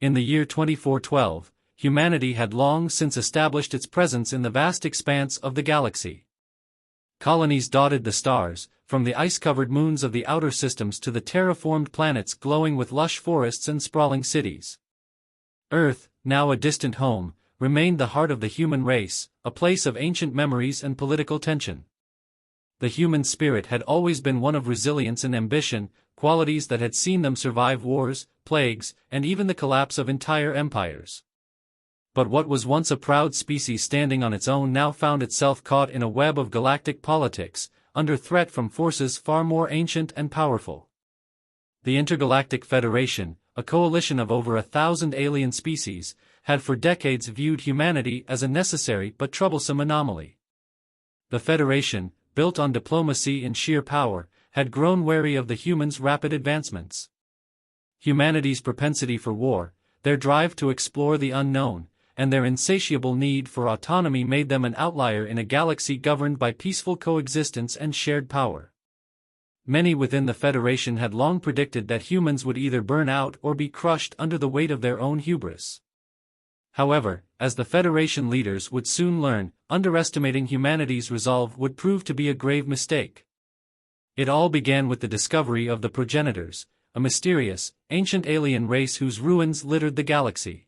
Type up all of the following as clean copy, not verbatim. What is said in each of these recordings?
In the year 2412, humanity had long since established its presence in the vast expanse of the galaxy. Colonies dotted the stars, from the ice-covered moons of the outer systems to the terraformed planets glowing with lush forests and sprawling cities. Earth, now a distant home, remained the heart of the human race, a place of ancient memories and political tension. The human spirit had always been one of resilience and ambition, qualities that had seen them survive wars, plagues, and even the collapse of entire empires. But what was once a proud species standing on its own now found itself caught in a web of galactic politics, under threat from forces far more ancient and powerful. The Intergalactic Federation, a coalition of over 1,000 alien species, had for decades viewed humanity as a necessary but troublesome anomaly. The Federation, built on diplomacy and sheer power, had grown wary of the humans' rapid advancements. Humanity's propensity for war, their drive to explore the unknown, and their insatiable need for autonomy made them an outlier in a galaxy governed by peaceful coexistence and shared power. Many within the Federation had long predicted that humans would either burn out or be crushed under the weight of their own hubris. However, as the Federation leaders would soon learn, underestimating humanity's resolve would prove to be a grave mistake. It all began with the discovery of the progenitors, a mysterious, ancient alien race whose ruins littered the galaxy.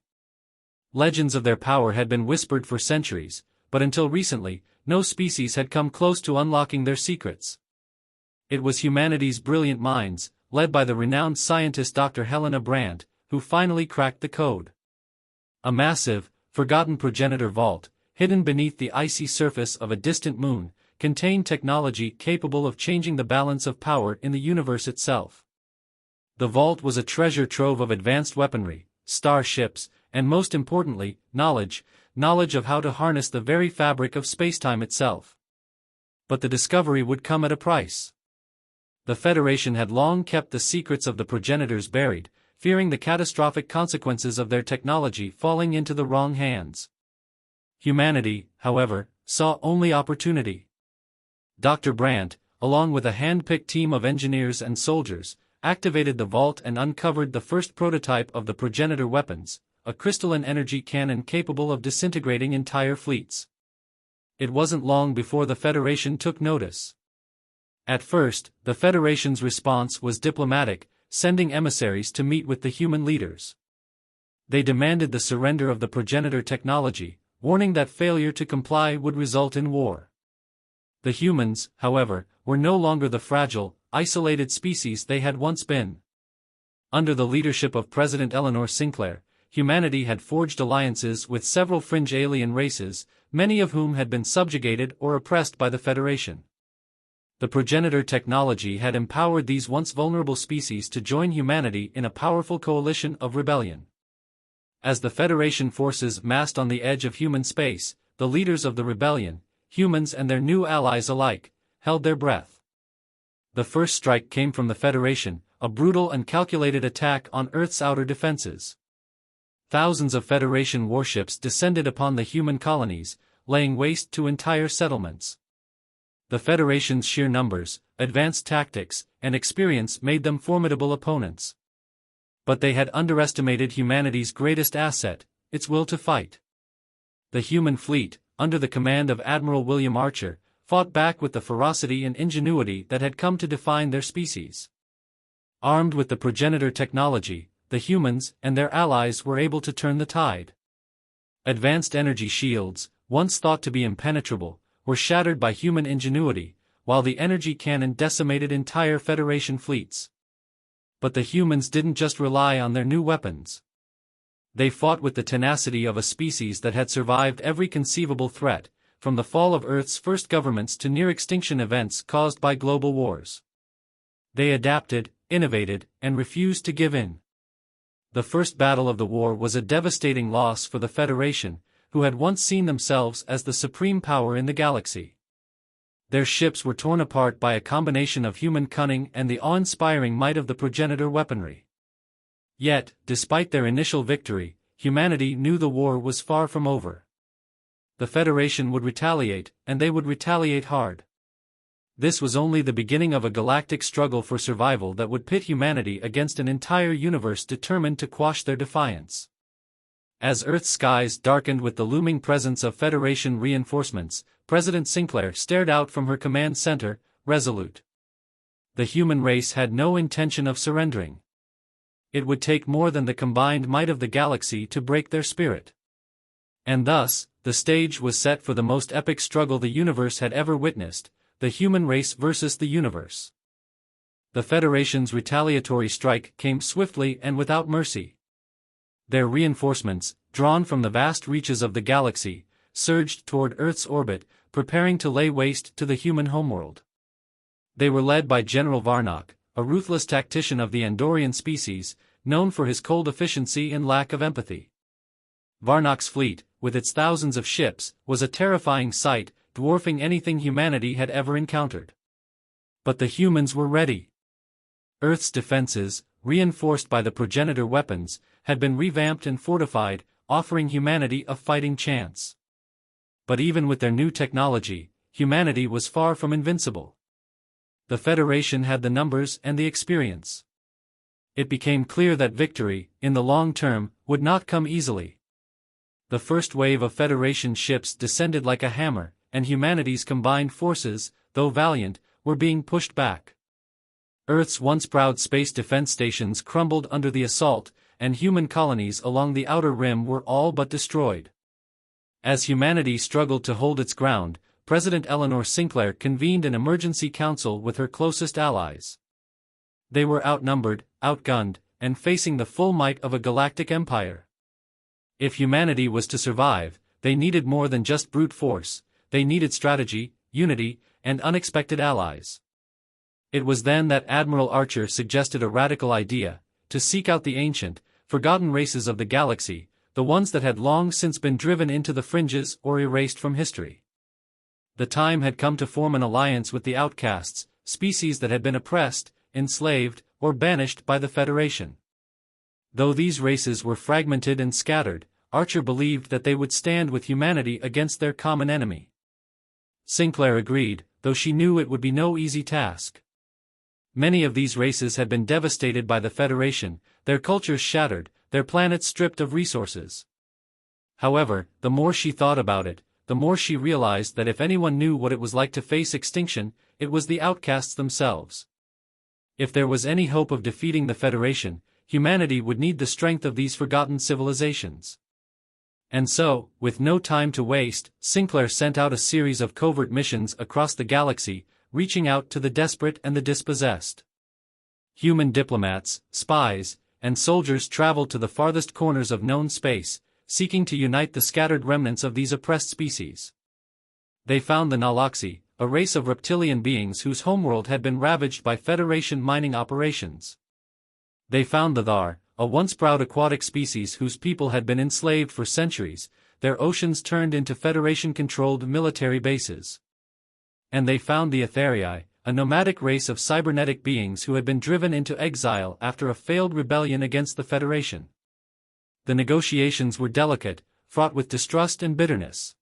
Legends of their power had been whispered for centuries, but until recently, no species had come close to unlocking their secrets. It was humanity's brilliant minds, led by the renowned scientist Dr. Helena Brandt, who finally cracked the code. A massive, forgotten progenitor vault, hidden beneath the icy surface of a distant moon, contained technology capable of changing the balance of power in the universe itself. The vault was a treasure trove of advanced weaponry, starships, and most importantly, knowledge of how to harness the very fabric of spacetime itself. But the discovery would come at a price. The Federation had long kept the secrets of the progenitors buried, fearing the catastrophic consequences of their technology falling into the wrong hands. Humanity, however, saw only opportunity. Dr. Brandt, along with a hand-picked team of engineers and soldiers, activated the vault and uncovered the first prototype of the progenitor weapons, a crystalline energy cannon capable of disintegrating entire fleets. It wasn't long before the Federation took notice. At first, the Federation's response was diplomatic, sending emissaries to meet with the human leaders. They demanded the surrender of the progenitor technology, warning that failure to comply would result in war. The humans, however, were no longer the fragile, isolated species they had once been. Under the leadership of President Eleanor Sinclair, humanity had forged alliances with several fringe alien races, many of whom had been subjugated or oppressed by the Federation. The progenitor technology had empowered these once vulnerable species to join humanity in a powerful coalition of rebellion. As the Federation forces massed on the edge of human space, the leaders of the rebellion, humans and their new allies alike, held their breath. The first strike came from the Federation, a brutal and calculated attack on Earth's outer defenses. Thousands of Federation warships descended upon the human colonies, laying waste to entire settlements. The Federation's sheer numbers, advanced tactics, and experience made them formidable opponents. But they had underestimated humanity's greatest asset, its will to fight. The human fleet, under the command of Admiral William Archer, fought back with the ferocity and ingenuity that had come to define their species. Armed with the progenitor technology, the humans and their allies were able to turn the tide. Advanced energy shields, once thought to be impenetrable, were shattered by human ingenuity, while the energy cannon decimated entire Federation fleets. But the humans didn't just rely on their new weapons. They fought with the tenacity of a species that had survived every conceivable threat, from the fall of Earth's first governments to near-extinction events caused by global wars. They adapted, innovated, and refused to give in. The first battle of the war was a devastating loss for the Federation, who had once seen themselves as the supreme power in the galaxy. Their ships were torn apart by a combination of human cunning and the awe-inspiring might of the progenitor weaponry. Yet, despite their initial victory, humanity knew the war was far from over. The Federation would retaliate, and they would retaliate hard. This was only the beginning of a galactic struggle for survival that would pit humanity against an entire universe determined to quash their defiance. As Earth's skies darkened with the looming presence of Federation reinforcements, President Sinclair stared out from her command center, resolute. The human race had no intention of surrendering. It would take more than the combined might of the galaxy to break their spirit. And thus, the stage was set for the most epic struggle the universe had ever witnessed, the human race versus the universe. The Federation's retaliatory strike came swiftly and without mercy. Their reinforcements, drawn from the vast reaches of the galaxy, surged toward Earth's orbit, preparing to lay waste to the human homeworld. They were led by General Varnock, a ruthless tactician of the Andorian species, known for his cold efficiency and lack of empathy. Varnock's fleet, with its thousands of ships, was a terrifying sight, dwarfing anything humanity had ever encountered. But the humans were ready. Earth's defenses, reinforced by the progenitor weapons, had been revamped and fortified, offering humanity a fighting chance. But even with their new technology, humanity was far from invincible. The Federation had the numbers and the experience. It became clear that victory, in the long term, would not come easily. The first wave of Federation ships descended like a hammer, and humanity's combined forces, though valiant, were being pushed back. Earth's once proud space defense stations crumbled under the assault, and human colonies along the outer rim were all but destroyed. As humanity struggled to hold its ground, President Eleanor Sinclair convened an emergency council with her closest allies. They were outnumbered, outgunned, and facing the full might of a galactic empire. If humanity was to survive, they needed more than just brute force. They needed strategy, unity, and unexpected allies. It was then that Admiral Archer suggested a radical idea: to seek out the ancient, forgotten races of the galaxy, the ones that had long since been driven into the fringes or erased from history. The time had come to form an alliance with the outcasts, species that had been oppressed, enslaved, or banished by the Federation. Though these races were fragmented and scattered, Archer believed that they would stand with humanity against their common enemy. Sinclair agreed, though she knew it would be no easy task. Many of these races had been devastated by the Federation, their cultures shattered, their planets stripped of resources. However, the more she thought about it, the more she realized that if anyone knew what it was like to face extinction, it was the outcasts themselves. If there was any hope of defeating the Federation, humanity would need the strength of these forgotten civilizations. And so, with no time to waste, Sinclair sent out a series of covert missions across the galaxy, reaching out to the desperate and the dispossessed. Human diplomats, spies, and soldiers traveled to the farthest corners of known space, seeking to unite the scattered remnants of these oppressed species. They found the Naloxi, a race of reptilian beings whose homeworld had been ravaged by Federation mining operations. They found the Thar, a once proud aquatic species whose people had been enslaved for centuries, their oceans turned into Federation-controlled military bases. And they found the Etherii, a nomadic race of cybernetic beings who had been driven into exile after a failed rebellion against the Federation. The negotiations were delicate, fraught with distrust and bitterness.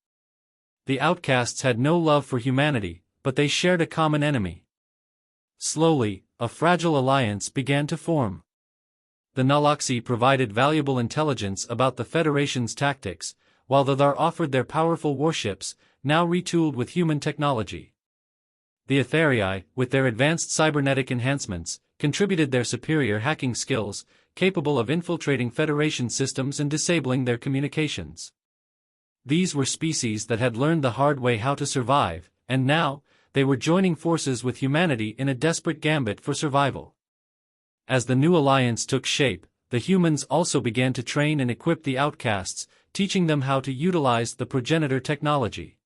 The outcasts had no love for humanity, but they shared a common enemy. Slowly, a fragile alliance began to form. The Naloxi provided valuable intelligence about the Federation's tactics, while the Thar offered their powerful warships, now retooled with human technology. The Etherii, with their advanced cybernetic enhancements, contributed their superior hacking skills, capable of infiltrating Federation systems and disabling their communications. These were species that had learned the hard way how to survive, and now, they were joining forces with humanity in a desperate gambit for survival. As the new alliance took shape, the humans also began to train and equip the outcasts, teaching them how to utilize the progenitor technology.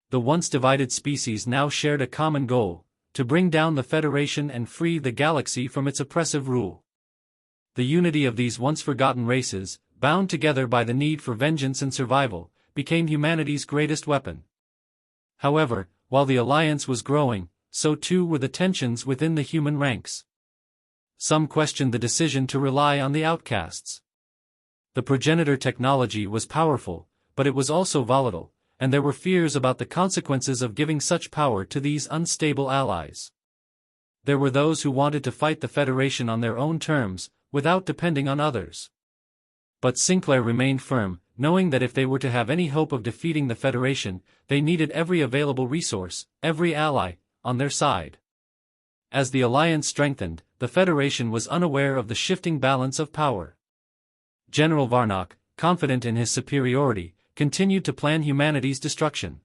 The once divided species now shared a common goal: to bring down the Federation and free the galaxy from its oppressive rule. The unity of these once forgotten races, bound together by the need for vengeance and survival, became humanity's greatest weapon. However, while the alliance was growing, so too were the tensions within the human ranks. Some questioned the decision to rely on the outcasts. The progenitor technology was powerful, but it was also volatile, and there were fears about the consequences of giving such power to these unstable allies. There were those who wanted to fight the Federation on their own terms, without depending on others. But Sinclair remained firm, knowing that if they were to have any hope of defeating the Federation, they needed every available resource, every ally, on their side. As the alliance strengthened, the Federation was unaware of the shifting balance of power. General Varnock, confident in his superiority, continued to plan humanity's destruction.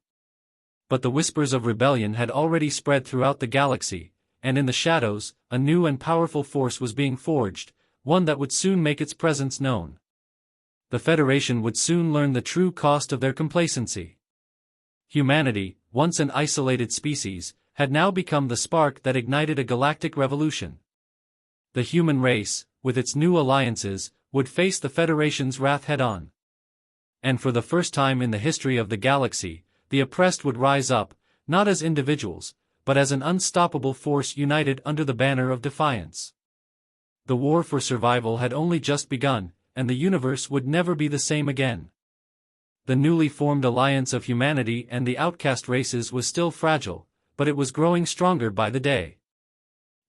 But the whispers of rebellion had already spread throughout the galaxy, and in the shadows, a new and powerful force was being forged, one that would soon make its presence known. The Federation would soon learn the true cost of their complacency. Humanity, once an isolated species, had now become the spark that ignited a galactic revolution. The human race, with its new alliances, would face the Federation's wrath head-on. And for the first time in the history of the galaxy, the oppressed would rise up, not as individuals, but as an unstoppable force united under the banner of defiance. The war for survival had only just begun, and the universe would never be the same again. The newly formed alliance of humanity and the outcast races was still fragile, but it was growing stronger by the day.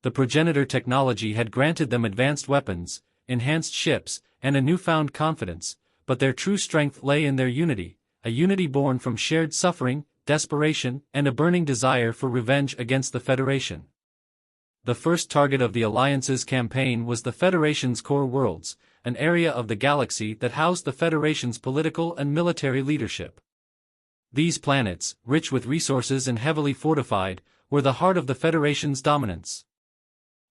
The progenitor technology had granted them advanced weapons, enhanced ships, and a newfound confidence, but their true strength lay in their unity, a unity born from shared suffering, desperation, and a burning desire for revenge against the Federation. The first target of the Alliance's campaign was the Federation's core worlds, an area of the galaxy that housed the Federation's political and military leadership. These planets, rich with resources and heavily fortified, were the heart of the Federation's dominance.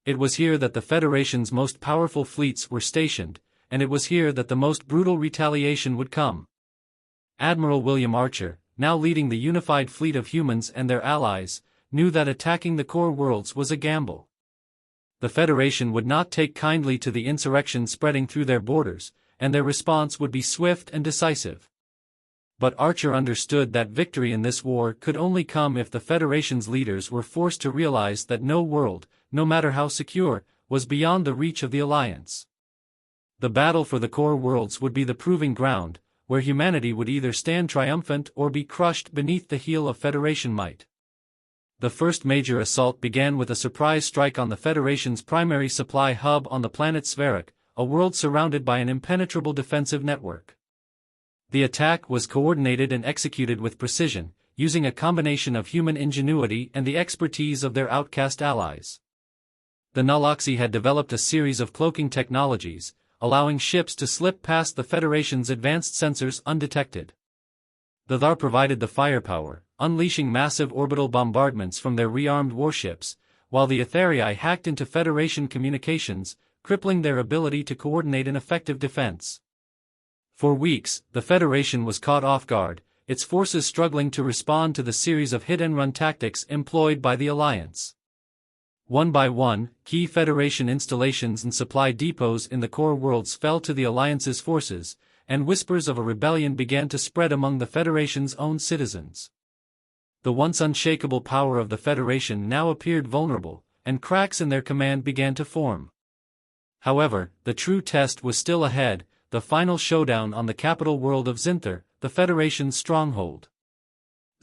It was here that the Federation's most powerful fleets were stationed, and it was here that the most brutal retaliation would come. Admiral William Archer, now leading the unified fleet of humans and their allies, knew that attacking the core worlds was a gamble. The Federation would not take kindly to the insurrection spreading through their borders, and their response would be swift and decisive. But Archer understood that victory in this war could only come if the Federation's leaders were forced to realize that no world, no matter how secure, was beyond the reach of the Alliance. The battle for the core worlds would be the proving ground, where humanity would either stand triumphant or be crushed beneath the heel of Federation might. The first major assault began with a surprise strike on the Federation's primary supply hub on the planet Sverok, a world surrounded by an impenetrable defensive network. The attack was coordinated and executed with precision, using a combination of human ingenuity and the expertise of their outcast allies. The Naloxi had developed a series of cloaking technologies, allowing ships to slip past the Federation's advanced sensors undetected. The Thar provided the firepower, unleashing massive orbital bombardments from their rearmed warships, while the Etherii hacked into Federation communications, crippling their ability to coordinate an effective defense. For weeks, the Federation was caught off guard, its forces struggling to respond to the series of hit-and-run tactics employed by the Alliance. One by one, key Federation installations and supply depots in the core worlds fell to the Alliance's forces, and whispers of a rebellion began to spread among the Federation's own citizens. The once unshakable power of the Federation now appeared vulnerable, and cracks in their command began to form. However, the true test was still ahead, the final showdown on the capital world of Zinthar, the Federation's stronghold.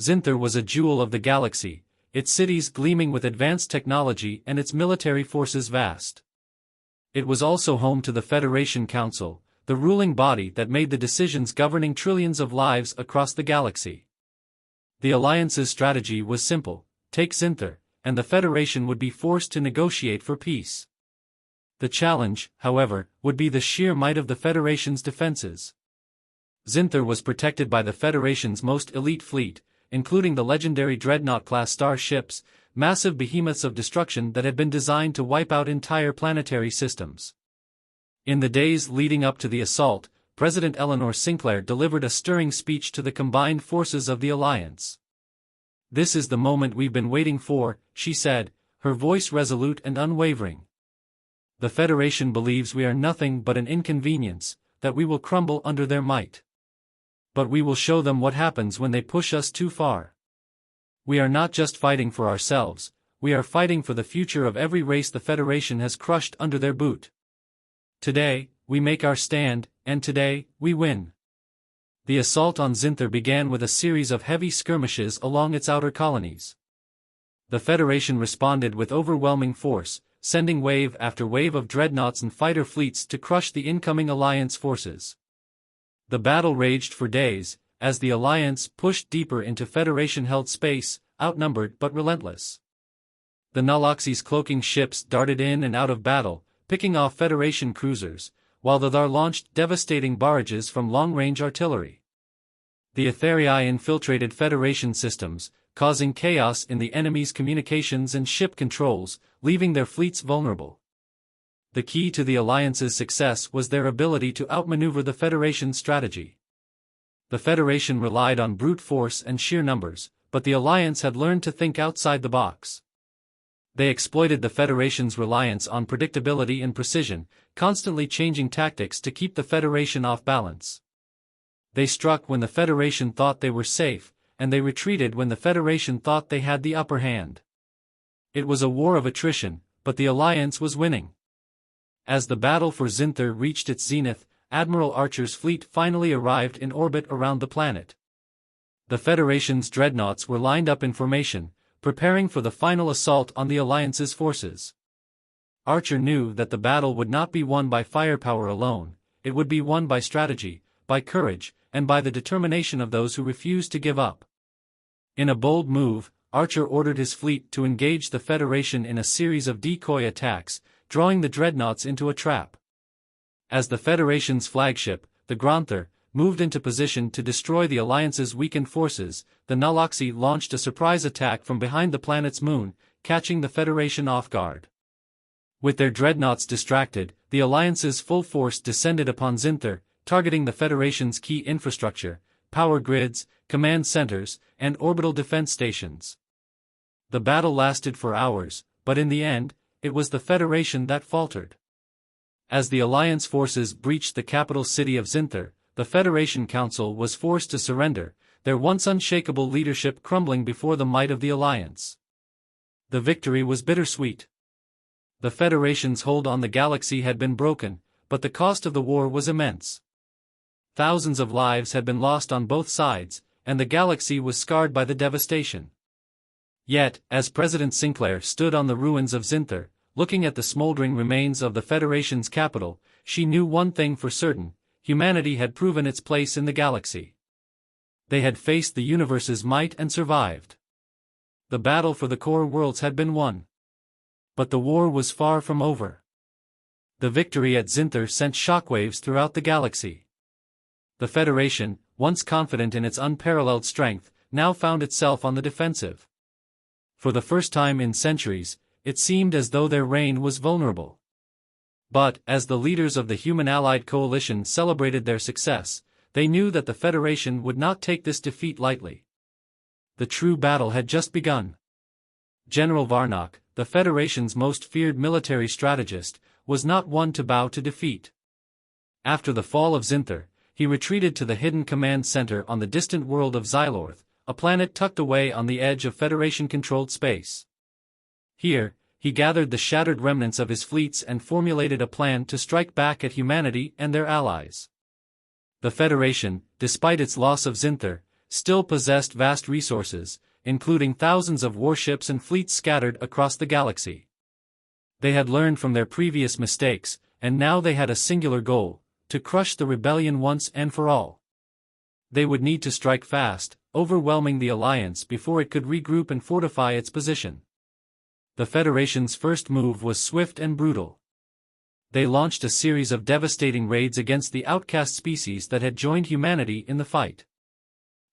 Zinthar was a jewel of the galaxy, its cities gleaming with advanced technology and its military forces vast. It was also home to the Federation Council, the ruling body that made the decisions governing trillions of lives across the galaxy. The Alliance's strategy was simple: take Zinthar, and the Federation would be forced to negotiate for peace. The challenge, however, would be the sheer might of the Federation's defenses. Zinthar was protected by the Federation's most elite fleet, including the legendary Dreadnought-class starships, massive behemoths of destruction that had been designed to wipe out entire planetary systems. In the days leading up to the assault, President Eleanor Sinclair delivered a stirring speech to the combined forces of the Alliance. "This is the moment we've been waiting for," she said, her voice resolute and unwavering. "The Federation believes we are nothing but an inconvenience, that we will crumble under their might. But we will show them what happens when they push us too far. We are not just fighting for ourselves, we are fighting for the future of every race the Federation has crushed under their boot. Today, we make our stand, and today, we win." The assault on Zinther began with a series of heavy skirmishes along its outer colonies. The Federation responded with overwhelming force, sending wave after wave of dreadnoughts and fighter fleets to crush the incoming Alliance forces. The battle raged for days, as the Alliance pushed deeper into Federation-held space, outnumbered but relentless. The Naloxi's cloaking ships darted in and out of battle, picking off Federation cruisers, while the Thar launched devastating barrages from long-range artillery. The Etherii infiltrated Federation systems, causing chaos in the enemy's communications and ship controls, leaving their fleets vulnerable. The key to the Alliance's success was their ability to outmaneuver the Federation's strategy. The Federation relied on brute force and sheer numbers, but the Alliance had learned to think outside the box. They exploited the Federation's reliance on predictability and precision, constantly changing tactics to keep the Federation off balance. They struck when the Federation thought they were safe, and they retreated when the Federation thought they had the upper hand. It was a war of attrition, but the Alliance was winning. As the battle for Zinther reached its zenith, Admiral Archer's fleet finally arrived in orbit around the planet. The Federation's dreadnoughts were lined up in formation, preparing for the final assault on the Alliance's forces. Archer knew that the battle would not be won by firepower alone, it would be won by strategy, by courage, and by the determination of those who refused to give up. In a bold move, Archer ordered his fleet to engage the Federation in a series of decoy attacks, drawing the dreadnoughts into a trap. As the Federation's flagship, the Granther, moved into position to destroy the Alliance's weakened forces, the Naloxi launched a surprise attack from behind the planet's moon, catching the Federation off guard. With their dreadnoughts distracted, the Alliance's full force descended upon Zinther, targeting the Federation's key infrastructure, power grids, command centers, and orbital defense stations. The battle lasted for hours, but in the end, it was the Federation that faltered. As the Alliance forces breached the capital city of Zinther, the Federation Council was forced to surrender, their once unshakable leadership crumbling before the might of the Alliance. The victory was bittersweet. The Federation's hold on the galaxy had been broken, but the cost of the war was immense. Thousands of lives had been lost on both sides, and the galaxy was scarred by the devastation. Yet, as President Sinclair stood on the ruins of Zinther, looking at the smoldering remains of the Federation's capital, she knew one thing for certain: humanity had proven its place in the galaxy. They had faced the universe's might and survived. The battle for the core worlds had been won. But the war was far from over. The victory at Zinther sent shockwaves throughout the galaxy. The Federation, once confident in its unparalleled strength, now found itself on the defensive. For the first time in centuries, it seemed as though their reign was vulnerable. But, as the leaders of the Human Allied Coalition celebrated their success, they knew that the Federation would not take this defeat lightly. The true battle had just begun. General Varnock, the Federation's most feared military strategist, was not one to bow to defeat. After the fall of Zinther, he retreated to the hidden command center on the distant world of Xylorth, a planet tucked away on the edge of Federation-controlled space. Here, he gathered the shattered remnants of his fleets and formulated a plan to strike back at humanity and their allies. The Federation, despite its loss of Zinther, still possessed vast resources, including thousands of warships and fleets scattered across the galaxy. They had learned from their previous mistakes, and now they had a singular goal: to crush the rebellion once and for all. They would need to strike fast, overwhelming the Alliance before it could regroup and fortify its position. The Federation's first move was swift and brutal. They launched a series of devastating raids against the outcast species that had joined humanity in the fight.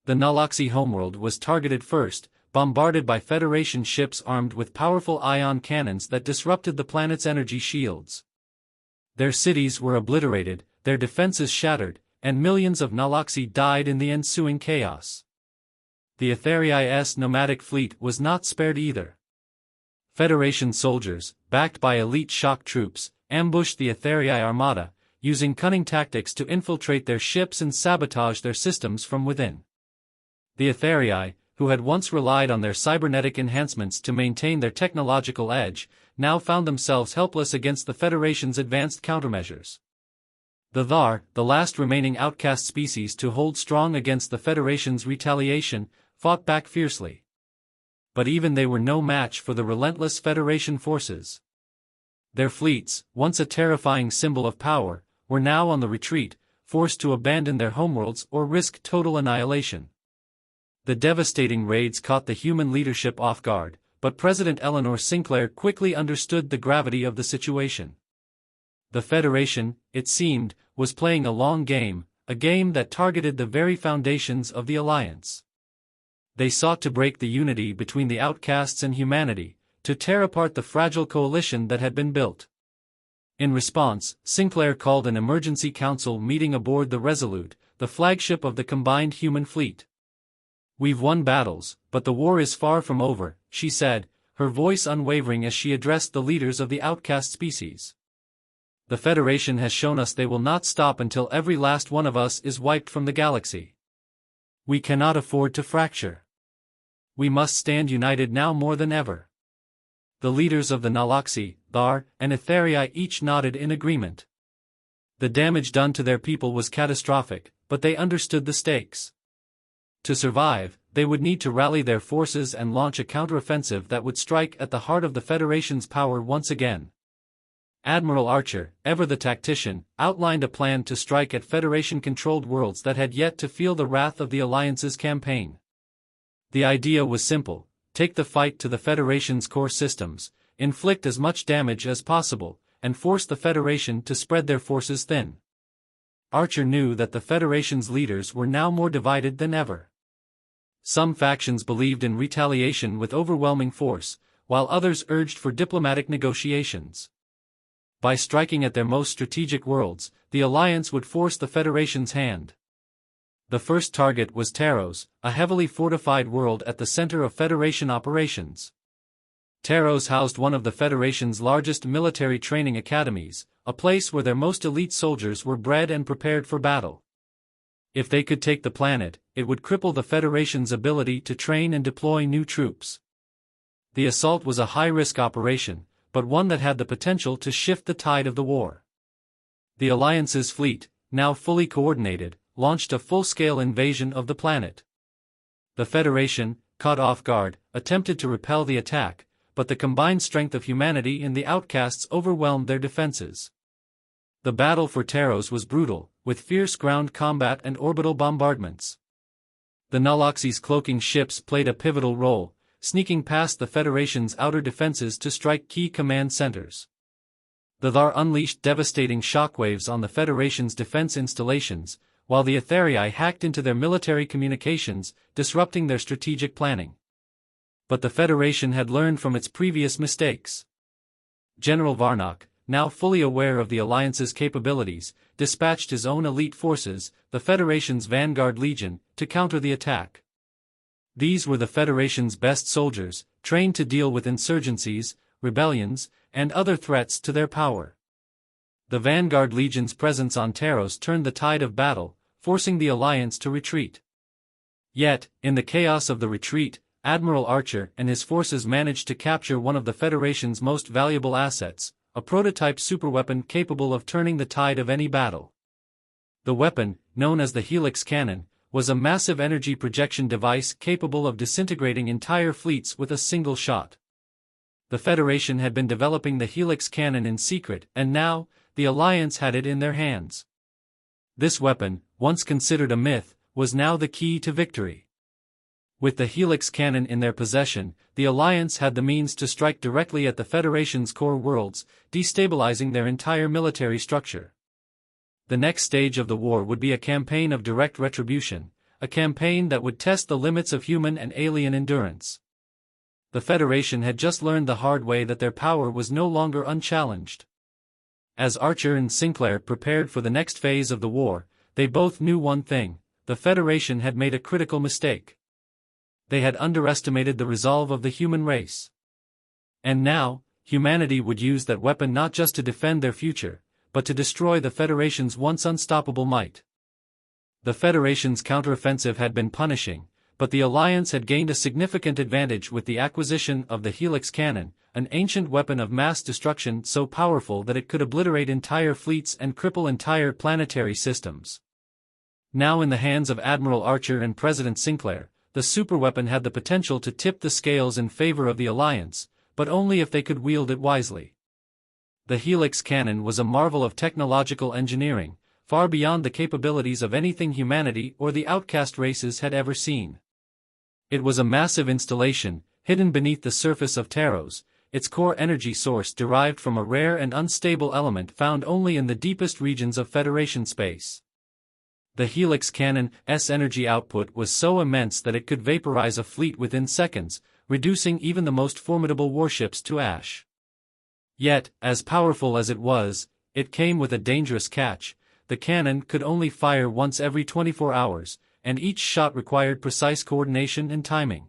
The Naloxi homeworld was targeted first, bombarded by Federation ships armed with powerful ion cannons that disrupted the planet's energy shields. Their cities were obliterated, their defenses shattered, and millions of Naloxi died in the ensuing chaos. The Etherei's nomadic fleet was not spared either. Federation soldiers, backed by elite shock troops, ambushed the Etherii armada, using cunning tactics to infiltrate their ships and sabotage their systems from within. The Etherii, who had once relied on their cybernetic enhancements to maintain their technological edge, now found themselves helpless against the Federation's advanced countermeasures. The Thar, the last remaining outcast species to hold strong against the Federation's retaliation, fought back fiercely. But even they were no match for the relentless Federation forces. Their fleets, once a terrifying symbol of power, were now on the retreat, forced to abandon their homeworlds or risk total annihilation. The devastating raids caught the human leadership off guard, but President Eleanor Sinclair quickly understood the gravity of the situation. The Federation, it seemed, was playing a long game, a game that targeted the very foundations of the Alliance. They sought to break the unity between the outcasts and humanity, to tear apart the fragile coalition that had been built. In response, Sinclair called an emergency council meeting aboard the Resolute, the flagship of the combined human fleet. "We've won battles, but the war is far from over," she said, her voice unwavering as she addressed the leaders of the outcast species. "The Federation has shown us they will not stop until every last one of us is wiped from the galaxy. We cannot afford to fracture. We must stand united now more than ever." The leaders of the Naloxi, Thar, and Etherii each nodded in agreement. The damage done to their people was catastrophic, but they understood the stakes. To survive, they would need to rally their forces and launch a counteroffensive that would strike at the heart of the Federation's power once again. Admiral Archer, ever the tactician, outlined a plan to strike at Federation-controlled worlds that had yet to feel the wrath of the Alliance's campaign. The idea was simple: take the fight to the Federation's core systems, inflict as much damage as possible, and force the Federation to spread their forces thin. Archer knew that the Federation's leaders were now more divided than ever. Some factions believed in retaliation with overwhelming force, while others urged for diplomatic negotiations. By striking at their most strategic worlds, the Alliance would force the Federation's hand. The first target was Taros, a heavily fortified world at the center of Federation operations. Taros housed one of the Federation's largest military training academies, a place where their most elite soldiers were bred and prepared for battle. If they could take the planet, it would cripple the Federation's ability to train and deploy new troops. The assault was a high-risk operation, but one that had the potential to shift the tide of the war. The Alliance's fleet, now fully coordinated, launched a full-scale invasion of the planet. The Federation, caught off guard, attempted to repel the attack, but the combined strength of humanity and the outcasts overwhelmed their defenses. The battle for Taros was brutal, with fierce ground combat and orbital bombardments. The Naloxi's cloaking ships played a pivotal role, sneaking past the Federation's outer defenses to strike key command centers. The Thar unleashed devastating shockwaves on the Federation's defense installations, while the Etherii hacked into their military communications, disrupting their strategic planning. But the Federation had learned from its previous mistakes. General Varnock, now fully aware of the Alliance's capabilities, dispatched his own elite forces, the Federation's Vanguard Legion, to counter the attack. These were the Federation's best soldiers, trained to deal with insurgencies, rebellions, and other threats to their power. The Vanguard Legion's presence on Taros turned the tide of battle, forcing the Alliance to retreat. Yet, in the chaos of the retreat, Admiral Archer and his forces managed to capture one of the Federation's most valuable assets, a prototype superweapon capable of turning the tide of any battle. The weapon, known as the Helix Cannon, was a massive energy projection device capable of disintegrating entire fleets with a single shot. The Federation had been developing the Helix Cannon in secret, and now, the Alliance had it in their hands. This weapon, once considered a myth, was now the key to victory. With the Helix Cannon in their possession, the Alliance had the means to strike directly at the Federation's core worlds, destabilizing their entire military structure. The next stage of the war would be a campaign of direct retribution, a campaign that would test the limits of human and alien endurance. The Federation had just learned the hard way that their power was no longer unchallenged. As Archer and Sinclair prepared for the next phase of the war, they both knew one thing: the Federation had made a critical mistake. They had underestimated the resolve of the human race. And now, humanity would use that weapon not just to defend their future, but to destroy the Federation's once unstoppable might. The Federation's counteroffensive had been punishing, but the Alliance had gained a significant advantage with the acquisition of the Helix cannon, an ancient weapon of mass destruction so powerful that it could obliterate entire fleets and cripple entire planetary systems. Now in the hands of Admiral Archer and President Sinclair, the superweapon had the potential to tip the scales in favor of the Alliance, but only if they could wield it wisely. The Helix cannon was a marvel of technological engineering, far beyond the capabilities of anything humanity or the outcast races had ever seen. It was a massive installation, hidden beneath the surface of Taros, its core energy source derived from a rare and unstable element found only in the deepest regions of Federation space. The Helix cannon's energy output was so immense that it could vaporize a fleet within seconds, reducing even the most formidable warships to ash. Yet, as powerful as it was, it came with a dangerous catch. The cannon could only fire once every 24 hours, and each shot required precise coordination and timing.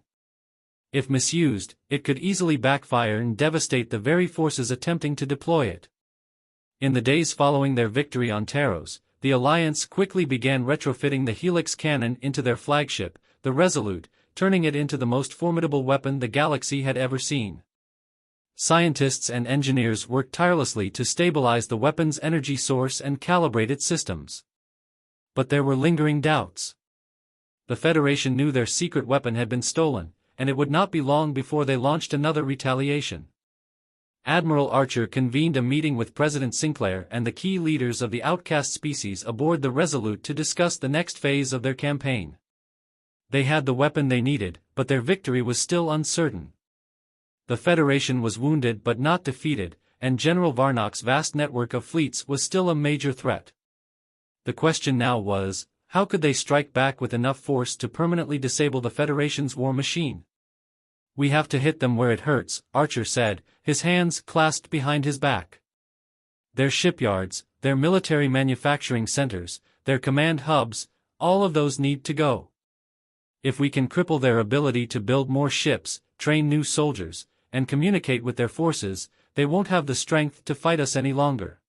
If misused, it could easily backfire and devastate the very forces attempting to deploy it. In the days following their victory on Taros, the Alliance quickly began retrofitting the Helix cannon into their flagship, the Resolute, turning it into the most formidable weapon the galaxy had ever seen. Scientists and engineers worked tirelessly to stabilize the weapon's energy source and calibrate its systems. But there were lingering doubts. The Federation knew their secret weapon had been stolen, and it would not be long before they launched another retaliation. Admiral Archer convened a meeting with President Sinclair and the key leaders of the outcast species aboard the Resolute to discuss the next phase of their campaign. They had the weapon they needed, but their victory was still uncertain. The Federation was wounded but not defeated, and General Varnock's vast network of fleets was still a major threat. The question now was, how could they strike back with enough force to permanently disable the Federation's war machine? "We have to hit them where it hurts," Archer said, his hands clasped behind his back. Their shipyards, their military manufacturing centers, their command hubs, all of those need to go. If we can cripple their ability to build more ships, train new soldiers, and communicate with their forces, they won't have the strength to fight us any longer.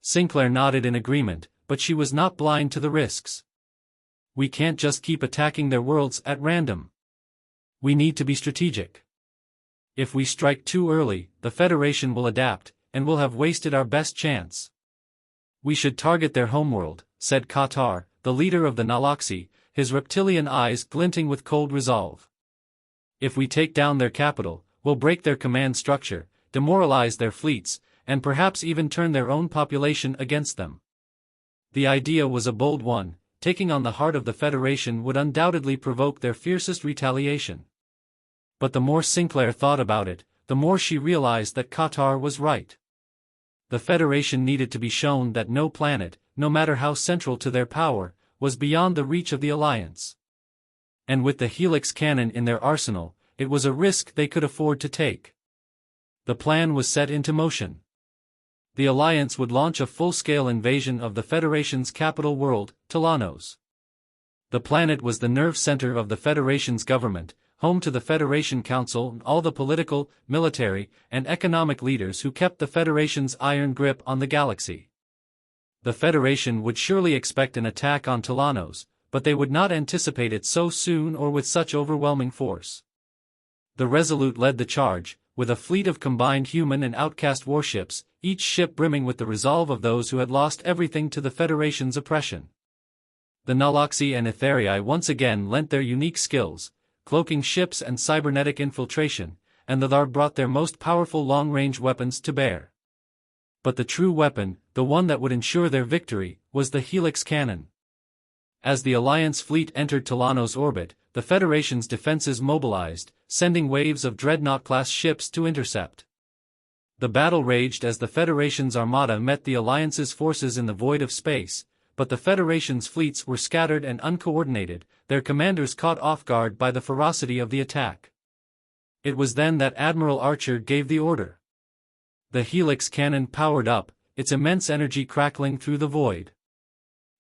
Sinclair nodded in agreement, but she was not blind to the risks. We can't just keep attacking their worlds at random. We need to be strategic. If we strike too early, the Federation will adapt, and we'll have wasted our best chance. We should target their homeworld, said Qatar, the leader of the Naloxi, his reptilian eyes glinting with cold resolve. If we take down their capital, we'll break their command structure, demoralize their fleets, and perhaps even turn their own population against them. The idea was a bold one. Taking on the heart of the Federation would undoubtedly provoke their fiercest retaliation. But the more Sinclair thought about it, the more she realized that Qatar was right. The Federation needed to be shown that no planet, no matter how central to their power, was beyond the reach of the Alliance. And with the Helix cannon in their arsenal, it was a risk they could afford to take. The plan was set into motion. The Alliance would launch a full-scale invasion of the Federation's capital world, Talanos. The planet was the nerve center of the Federation's government, home to the Federation Council and all the political, military, and economic leaders who kept the Federation's iron grip on the galaxy. The Federation would surely expect an attack on Talanos, but they would not anticipate it so soon or with such overwhelming force. The Resolute led the charge, with a fleet of combined human and outcast warships, each ship brimming with the resolve of those who had lost everything to the Federation's oppression. The Naloxi and Etherii once again lent their unique skills, cloaking ships and cybernetic infiltration, and the Thar brought their most powerful long-range weapons to bear. But the true weapon, the one that would ensure their victory, was the Helix cannon. As the Alliance fleet entered Talanos' orbit, the Federation's defenses mobilized, sending waves of Dreadnought-class ships to intercept. The battle raged as the Federation's armada met the Alliance's forces in the void of space, but the Federation's fleets were scattered and uncoordinated, their commanders caught off guard by the ferocity of the attack. It was then that Admiral Archer gave the order. The Helix cannon powered up, its immense energy crackling through the void.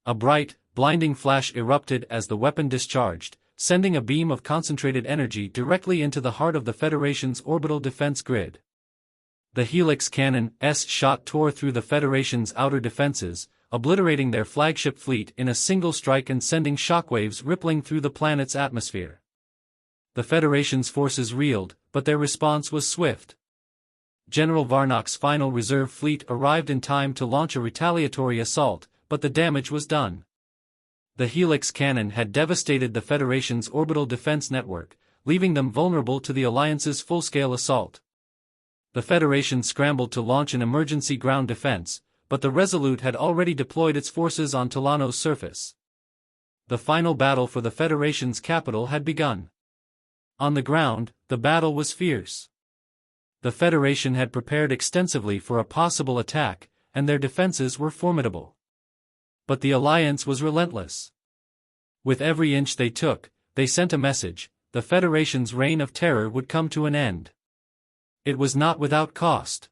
A bright, blinding flash erupted as the weapon discharged, sending a beam of concentrated energy directly into the heart of the Federation's orbital defense grid. The Helix cannon's shot tore through the Federation's outer defenses, obliterating their flagship fleet in a single strike and sending shockwaves rippling through the planet's atmosphere. The Federation's forces reeled, but their response was swift. General Varnock's final reserve fleet arrived in time to launch a retaliatory assault, but the damage was done. The Helix cannon had devastated the Federation's orbital defense network, leaving them vulnerable to the Alliance's full-scale assault. The Federation scrambled to launch an emergency ground defense, but the Resolute had already deployed its forces on Tolano's surface. The final battle for the Federation's capital had begun. On the ground, the battle was fierce. The Federation had prepared extensively for a possible attack, and their defenses were formidable. But the Alliance was relentless. With every inch they took, they sent a message: the Federation's reign of terror would come to an end. It was not without cost.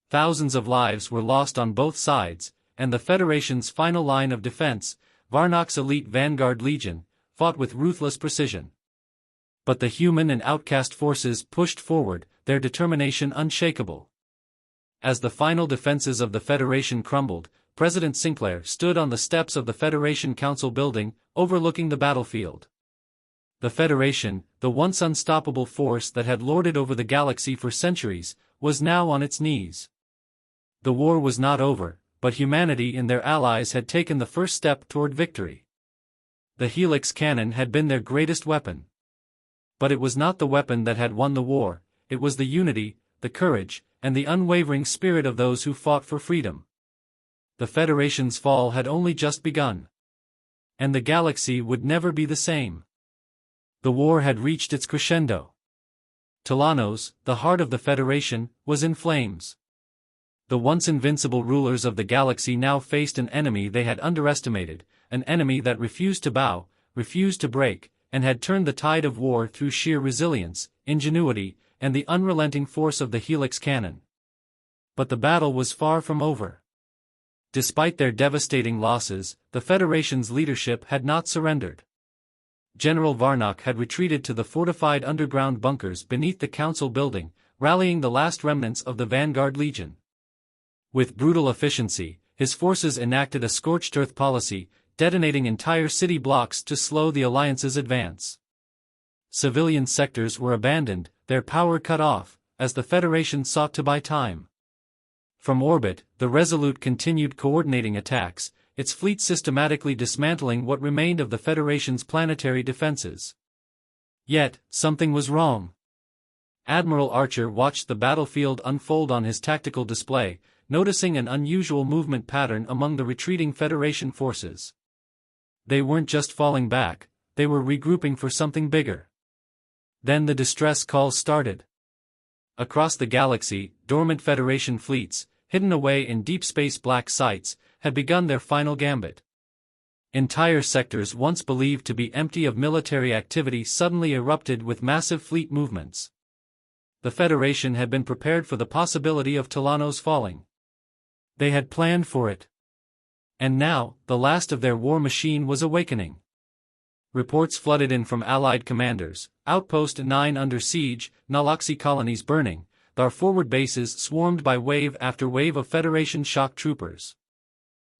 Thousands of lives were lost on both sides, and the Federation's final line of defense, Varnock's elite Vanguard Legion, fought with ruthless precision. But the human and outcast forces pushed forward, their determination unshakable. As the final defenses of the Federation crumbled, President Sinclair stood on the steps of the Federation Council building, overlooking the battlefield. The Federation, the once unstoppable force that had lorded over the galaxy for centuries, was now on its knees. The war was not over, but humanity and their allies had taken the first step toward victory. The Helix cannon had been their greatest weapon. But it was not the weapon that had won the war, it was the unity, the courage, and the unwavering spirit of those who fought for freedom. The Federation's fall had only just begun. And the galaxy would never be the same. The war had reached its crescendo. Tolanos, the heart of the Federation, was in flames. The once invincible rulers of the galaxy now faced an enemy they had underestimated, an enemy that refused to bow, refused to break, and had turned the tide of war through sheer resilience, ingenuity, and the unrelenting force of the Helix cannon. But the battle was far from over. Despite their devastating losses, the Federation's leadership had not surrendered. General Varnock had retreated to the fortified underground bunkers beneath the Council building, rallying the last remnants of the Vanguard Legion. With brutal efficiency, his forces enacted a scorched earth policy, detonating entire city blocks to slow the Alliance's advance. Civilian sectors were abandoned, their power cut off, as the Federation sought to buy time. From orbit, the Resolute continued coordinating attacks, its fleet systematically dismantling what remained of the Federation's planetary defenses. Yet, something was wrong. Admiral Archer watched the battlefield unfold on his tactical display, noticing an unusual movement pattern among the retreating Federation forces. They weren't just falling back, they were regrouping for something bigger. Then the distress calls started. Across the galaxy, dormant Federation fleets, hidden away in deep space black sites, had begun their final gambit. Entire sectors once believed to be empty of military activity suddenly erupted with massive fleet movements. The Federation had been prepared for the possibility of Tolano's falling. They had planned for it. And now, the last of their war machine was awakening. Reports flooded in from Allied commanders: Outpost 9 under siege, Naloxi colonies burning, their forward bases swarmed by wave after wave of Federation shock troopers.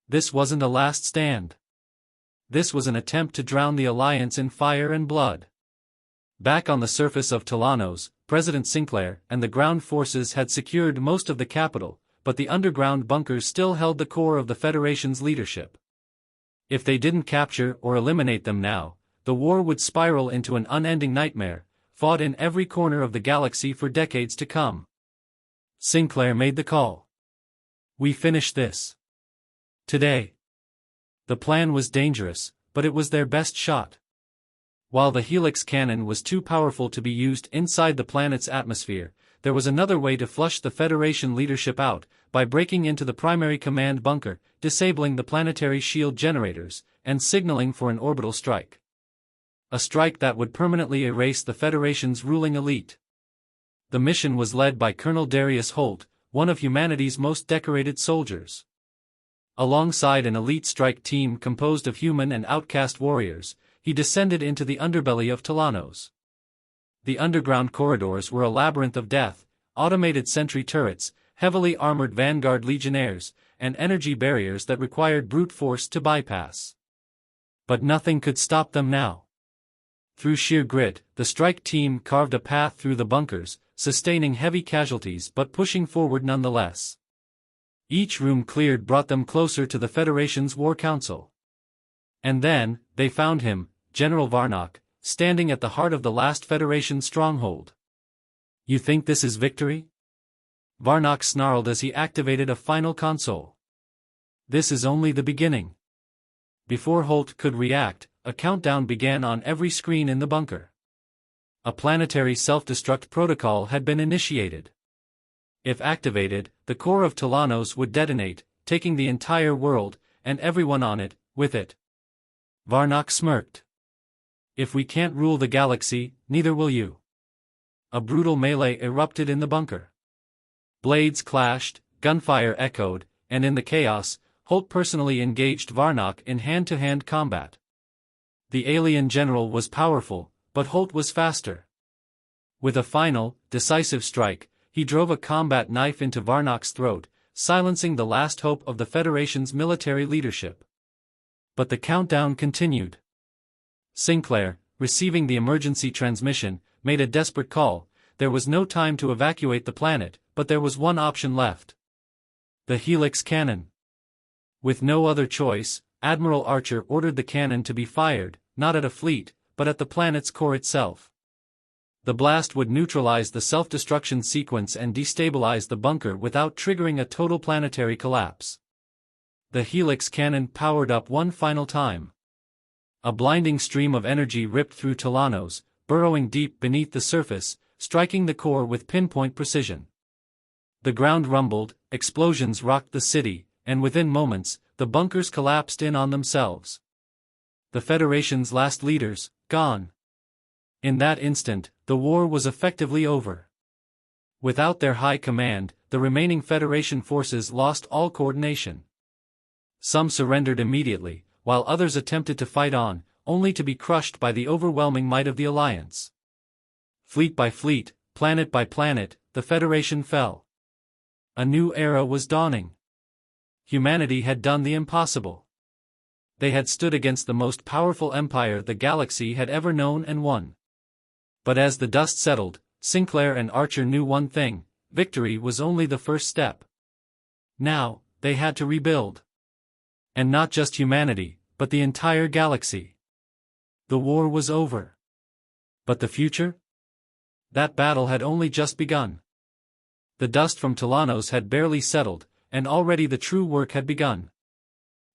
This wasn't a last stand. This was an attempt to drown the Alliance in fire and blood. Back on the surface of Tolanos, President Sinclair and the ground forces had secured most of the capital, but the underground bunkers still held the core of the Federation's leadership. If they didn't capture or eliminate them now, the war would spiral into an unending nightmare, fought in every corner of the galaxy for decades to come. Sinclair made the call. We finish this today. The plan was dangerous, but it was their best shot. While the Helix cannon was too powerful to be used inside the planet's atmosphere, there was another way to flush the Federation leadership out, by breaking into the primary command bunker, disabling the planetary shield generators, and signaling for an orbital strike. A strike that would permanently erase the Federation's ruling elite. The mission was led by Colonel Darius Holt, one of humanity's most decorated soldiers. Alongside an elite strike team composed of human and outcast warriors, he descended into the underbelly of Tolanos. The underground corridors were a labyrinth of death, automated sentry turrets, heavily armored Vanguard legionnaires, and energy barriers that required brute force to bypass. But nothing could stop them now. Through sheer grit, the strike team carved a path through the bunkers, sustaining heavy casualties but pushing forward nonetheless. Each room cleared brought them closer to the Federation's War Council. And then, they found him, General Varnock, standing at the heart of the last Federation stronghold. "You think this is victory?" Varnock snarled as he activated a final console. "This is only the beginning." Before Holt could react, a countdown began on every screen in the bunker. A planetary self-destruct protocol had been initiated. If activated, the core of Talanos would detonate, taking the entire world, and everyone on it, with it. Varnock smirked. "If we can't rule the galaxy, neither will you." A brutal melee erupted in the bunker. Blades clashed, gunfire echoed, and in the chaos, Holt personally engaged Varnock in hand-to-hand combat. The alien general was powerful, but Holt was faster. With a final, decisive strike, he drove a combat knife into Varnock's throat, silencing the last hope of the Federation's military leadership. But the countdown continued. Sinclair, receiving the emergency transmission, made a desperate call. There was no time to evacuate the planet, but there was one option left. The Helix cannon. With no other choice, Admiral Archer ordered the cannon to be fired, not at a fleet, but at the planet's core itself. The blast would neutralize the self-destruction sequence and destabilize the bunker without triggering a total planetary collapse. The Helix cannon powered up one final time. A blinding stream of energy ripped through Talanos, burrowing deep beneath the surface, striking the core with pinpoint precision. The ground rumbled, explosions rocked the city, and within moments, the bunkers collapsed in on themselves. The Federation's last leaders, gone. In that instant, the war was effectively over. Without their high command, the remaining Federation forces lost all coordination. Some surrendered immediately, while others attempted to fight on, only to be crushed by the overwhelming might of the Alliance. Fleet by fleet, planet by planet, the Federation fell. A new era was dawning. Humanity had done the impossible. They had stood against the most powerful empire the galaxy had ever known and won. But as the dust settled, Sinclair and Archer knew one thing: victory was only the first step. Now, they had to rebuild. And not just humanity, but the entire galaxy. The war was over. But the future? That battle had only just begun. The dust from Talanos had barely settled, and already the true work had begun.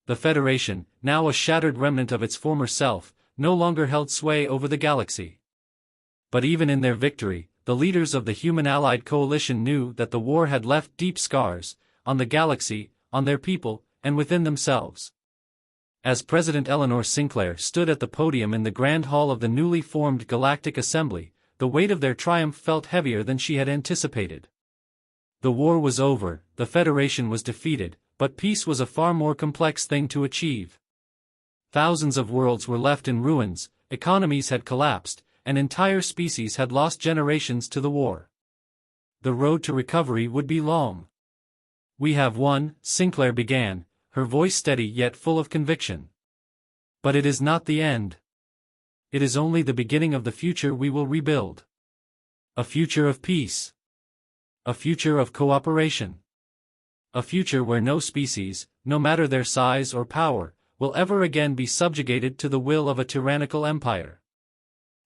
The Federation, now a shattered remnant of its former self, no longer held sway over the galaxy. But even in their victory, the leaders of the human allied coalition knew that the war had left deep scars, on the galaxy, on their people, and within themselves. As President Eleanor Sinclair stood at the podium in the Grand Hall of the newly formed Galactic Assembly, the weight of their triumph felt heavier than she had anticipated. The war was over, the Federation was defeated, but peace was a far more complex thing to achieve. Thousands of worlds were left in ruins, economies had collapsed, and entire species had lost generations to the war. The road to recovery would be long. "We have won," Sinclair began, her voice steady yet full of conviction. "But it is not the end. It is only the beginning of the future we will rebuild. A future of peace. A future of cooperation. A future where no species, no matter their size or power, will ever again be subjugated to the will of a tyrannical empire."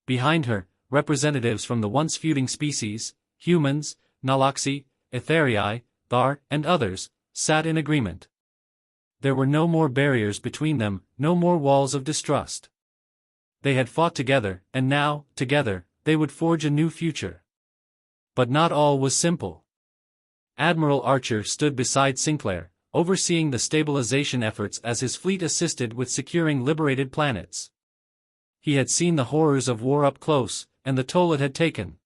Behind her, representatives from the once feuding species, humans, Naloxi, Etherii, Thar, and others, sat in agreement. There were no more barriers between them, no more walls of distrust. They had fought together, and now, together, they would forge a new future. But not all was simple. Admiral Archer stood beside Sinclair, overseeing the stabilization efforts as his fleet assisted with securing liberated planets. He had seen the horrors of war up close, and the toll it had taken.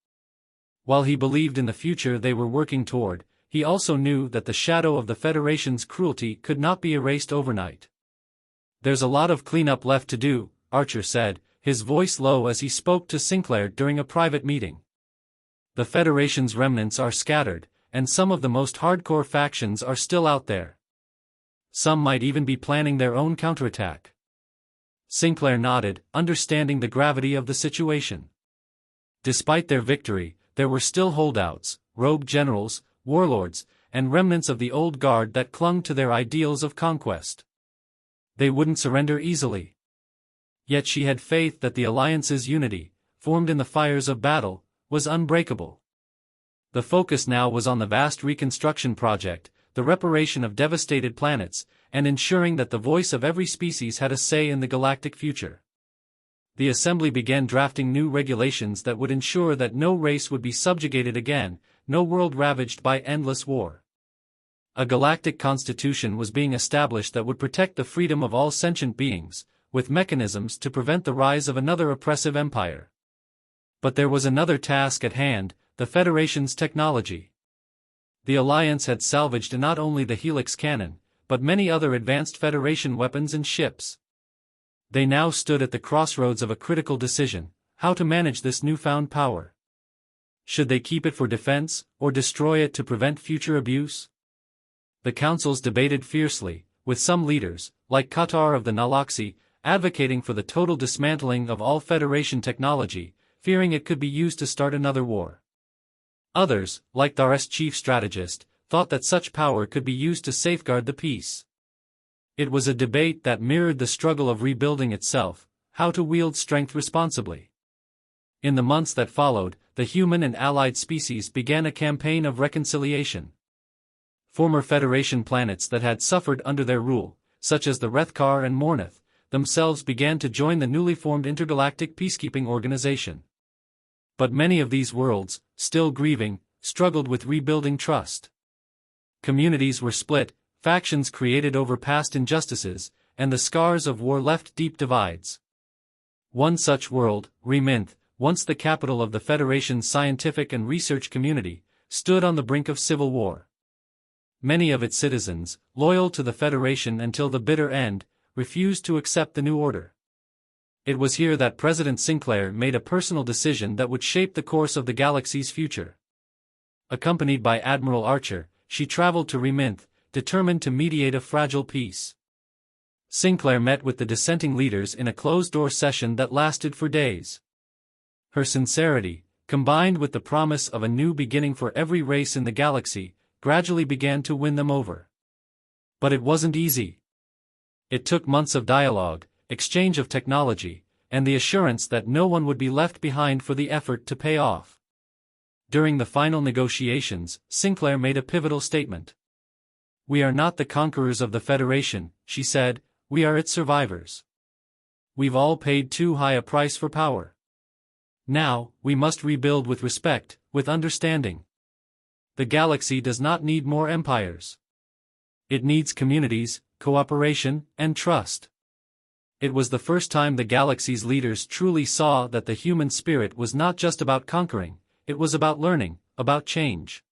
While he believed in the future they were working toward, he also knew that the shadow of the Federation's cruelty could not be erased overnight. "There's a lot of cleanup left to do," Archer said, his voice low as he spoke to Sinclair during a private meeting. "The Federation's remnants are scattered, and some of the most hardcore factions are still out there. Some might even be planning their own counterattack. Sinclair nodded, understanding the gravity of the situation. Despite their victory, there were still holdouts, rogue generals, warlords, and remnants of the old guard that clung to their ideals of conquest. They wouldn't surrender easily. Yet she had faith that the Alliance's unity, formed in the fires of battle, was unbreakable. The focus now was on the vast reconstruction project, the reparation of devastated planets, and ensuring that the voice of every species had a say in the galactic future. The Assembly began drafting new regulations that would ensure that no race would be subjugated again, no world ravaged by endless war. A galactic constitution was being established that would protect the freedom of all sentient beings, with mechanisms to prevent the rise of another oppressive empire. But there was another task at hand, the Federation's technology. The Alliance had salvaged not only the Helix cannon, but many other advanced Federation weapons and ships. They now stood at the crossroads of a critical decision: how to manage this newfound power. Should they keep it for defense, or destroy it to prevent future abuse? The councils debated fiercely, with some leaders, like Qatar of the Naloxi, advocating for the total dismantling of all Federation technology, fearing it could be used to start another war. Others, like Dar's chief strategist, thought that such power could be used to safeguard the peace. It was a debate that mirrored the struggle of rebuilding itself, how to wield strength responsibly. In the months that followed, the human and allied species began a campaign of reconciliation. Former Federation planets that had suffered under their rule, such as the Rethkar and Mornath, themselves began to join the newly formed Intergalactic Peacekeeping Organization. But many of these worlds, still grieving, struggled with rebuilding trust. Communities were split, factions created over past injustices, and the scars of war left deep divides. One such world, Reminth, once the capital of the Federation's scientific and research community, stood on the brink of civil war. Many of its citizens, loyal to the Federation until the bitter end, refused to accept the new order. It was here that President Sinclair made a personal decision that would shape the course of the galaxy's future. Accompanied by Admiral Archer, she traveled to Reminth, determined to mediate a fragile peace. Sinclair met with the dissenting leaders in a closed-door session that lasted for days. Her sincerity, combined with the promise of a new beginning for every race in the galaxy, gradually began to win them over. But it wasn't easy. It took months of dialogue, exchange of technology, and the assurance that no one would be left behind for the effort to pay off. During the final negotiations, Sinclair made a pivotal statement. "We are not the conquerors of the Federation," she said, "we are its survivors. We've all paid too high a price for power. Now, we must rebuild with respect, with understanding. The galaxy does not need more empires. It needs communities, cooperation, and trust." It was the first time the galaxy's leaders truly saw that the human spirit was not just about conquering, it was about learning, about change.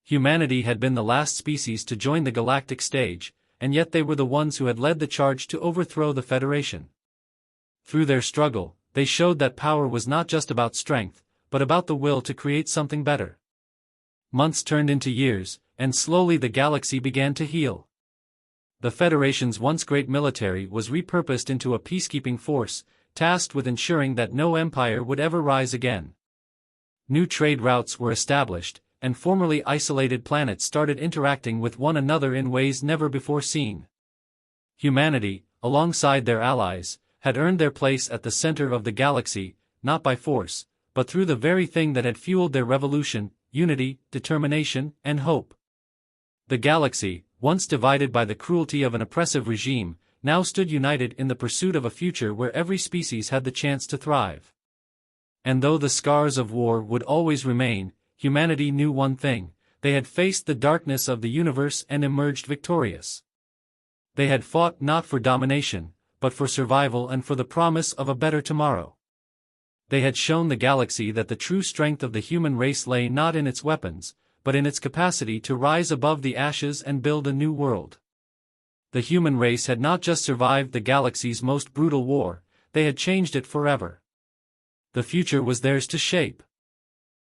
Humanity had been the last species to join the galactic stage, and yet they were the ones who had led the charge to overthrow the Federation. Through their struggle, they showed that power was not just about strength, but about the will to create something better. Months turned into years, and slowly the galaxy began to heal. The Federation's once great military was repurposed into a peacekeeping force, tasked with ensuring that no empire would ever rise again. New trade routes were established, and formerly isolated planets started interacting with one another in ways never before seen. Humanity, alongside their allies, had earned their place at the center of the galaxy, not by force, but through the very thing that had fueled their revolution: unity, determination, and hope. The galaxy, once divided by the cruelty of an oppressive regime, now stood united in the pursuit of a future where every species had the chance to thrive. And though the scars of war would always remain, humanity knew one thing: they had faced the darkness of the universe and emerged victorious. They had fought not for domination, but for survival and for the promise of a better tomorrow. They had shown the galaxy that the true strength of the human race lay not in its weapons, but in its capacity to rise above the ashes and build a new world. The human race had not just survived the galaxy's most brutal war, they had changed it forever. The future was theirs to shape.